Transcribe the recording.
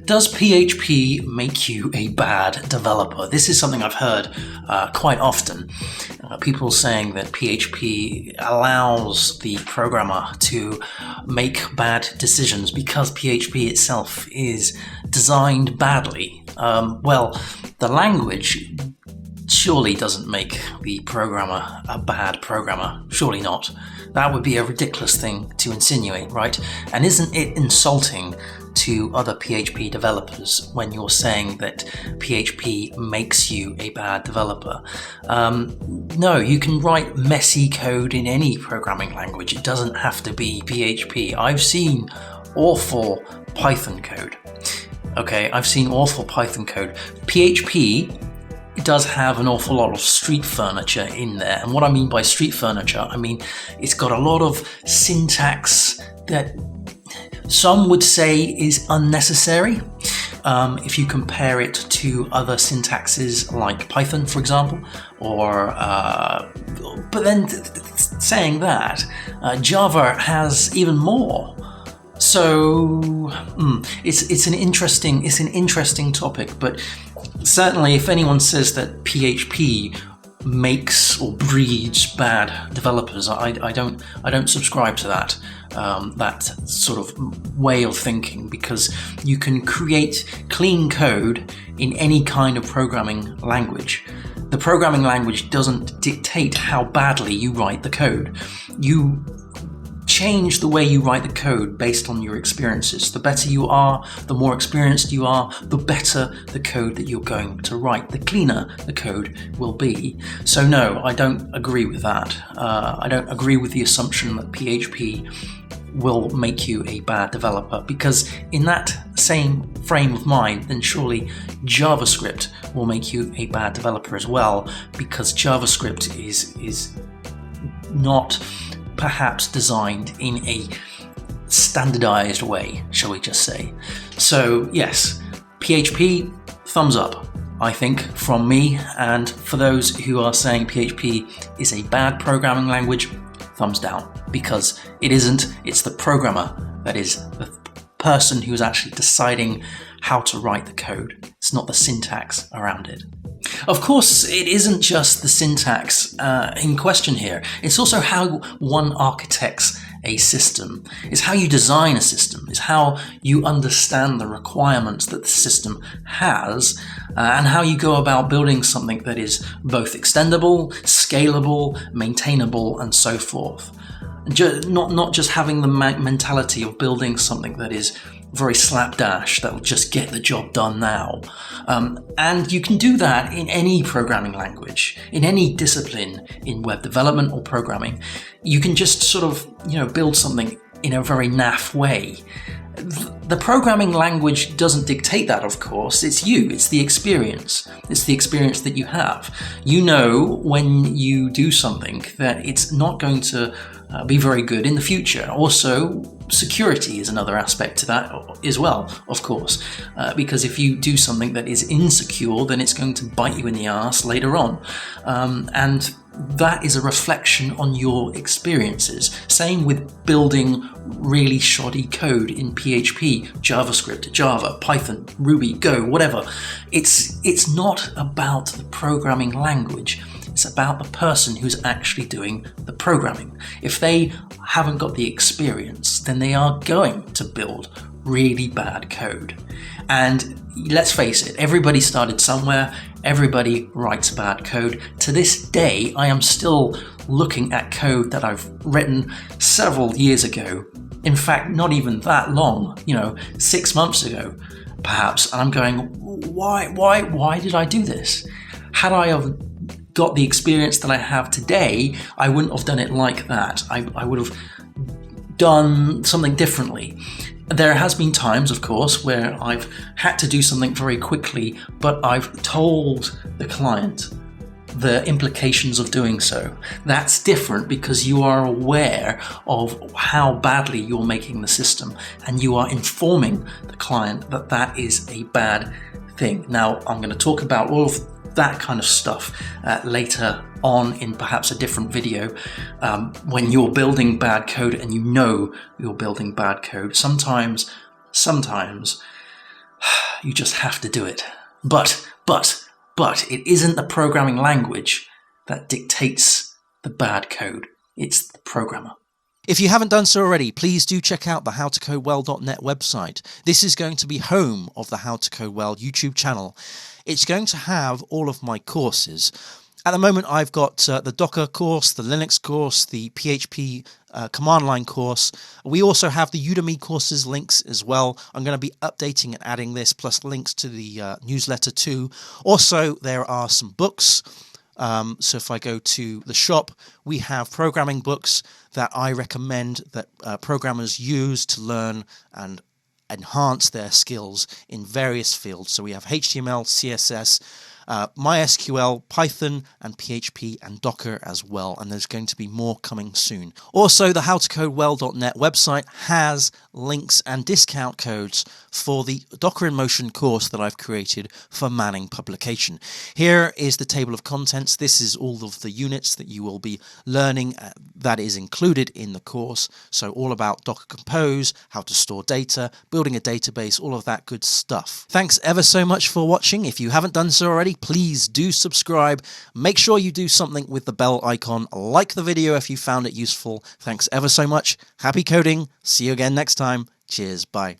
Does PHP make you a bad developer? This is something I've heard quite often. People saying that PHP allows the programmer to make bad decisions because PHP itself is designed badly. Well, the language surely doesn't make the programmer a bad programmer. Surely not. That would be a ridiculous thing to insinuate, right? And isn't it insulting to other PHP developers when you're saying that PHP makes you a bad developer? No, you can write messy code in any programming language. It doesn't have to be PHP. I've seen awful Python code. Okay, I've seen awful Python code. PHP does have an awful lot of street furniture in there. And what I mean by street furniture, I mean it's got a lot of syntax that some would say is unnecessary if you compare it to other syntaxes like Python, for example, or but then saying that, Java has even more. So it's an interesting topic, but certainly if anyone says that PHP makes or breeds bad developers, I don't subscribe to that that sort of way of thinking, because you can create clean code in any kind of programming language. The programming language doesn't dictate how badly you write the code. You change the way you write the code based on your experiences. The better you are, the more experienced you are, the better the code that you're going to write, the cleaner the code will be. So no, I don't agree with that. I don't agree with the assumption that PHP will make you a bad developer, because in that same frame of mind, then surely JavaScript will make you a bad developer as well, because JavaScript is not perhaps designed in a standardized way, shall we just say. So yes, PHP, thumbs up, I think, from me. And for those who are saying PHP is a bad programming language, thumbs down, because it isn't. It's the programmer that is the person who is actually deciding how to write the code. It's not the syntax around it. Of course, it isn't just the syntax in question here. It's also how one architects a system. It's how you design a system. It's how you understand the requirements that the system has, and how you go about building something that is both extendable, scalable, maintainable, and so forth. Not just having the mentality of building something that is very slapdash, that will just get the job done now. And you can do that in any programming language, in any discipline, in web development or programming. You can just sort of, build something in a very naff way. The programming language doesn't dictate that, of course. It's you, it's the experience. It's the experience that you have. You know when you do something that it's not going to be very good in the future. Also, security is another aspect to that as well, of course, because if you do something that is insecure, then it's going to bite you in the arse later on. And that is a reflection on your experiences. Same with building really shoddy code in PHP, JavaScript, Java, Python, Ruby, Go, whatever. It's not about the programming language. It's about the person who's actually doing the programming. If they haven't got the experience, then they are going to build really bad code. And let's face it, everybody started somewhere. Everybody writes bad code. To this day, I am still looking at code that I've written several years ago. In fact, not even that long, 6 months ago, perhaps. And I'm going, why did I do this? Had I have got the experience that I have today, I wouldn't have done it like that. I would have done something differently. There has been times, of course, where I've had to do something very quickly, but I've told the client the implications of doing so. That's different because you are aware of how badly you're making the system, and you are informing the client that that is a bad thing. Now, I'm going to talk about all of that kind of stuff later on in perhaps a different video. When you're building bad code and you know you're building bad code, sometimes You just have to do it. But it isn't the programming language that dictates the bad code. It's the programmer. If you haven't done so already, please do check out the howtocodewell.net website. This is going to be home of the How to Code Well YouTube channel. It's going to have all of my courses. At the moment, I've got the Docker course, the Linux course, the PHP command line course. We also have the Udemy courses links as well. I'm going to be updating and adding this, plus links to the newsletter too. Also, there are some books. So if I go to the shop, we have programming books that I recommend that programmers use to learn and enhance their skills in various fields. So we have HTML, CSS, MySQL, Python, and PHP and Docker as well. And there's going to be more coming soon. Also, the howtocodewell.net website has links and discount codes for the Docker in Motion course that I've created for Manning publication. Here is the table of contents. This is all of the units that you will be learning that is included in the course. So all about Docker Compose, how to store data, building a database, all of that good stuff. Thanks ever so much for watching. If you haven't done so already, please do subscribe. Make sure you do something with the bell icon. Like the video if you found it useful. Thanks ever so much. Happy coding. See you again next time. Cheers. Bye.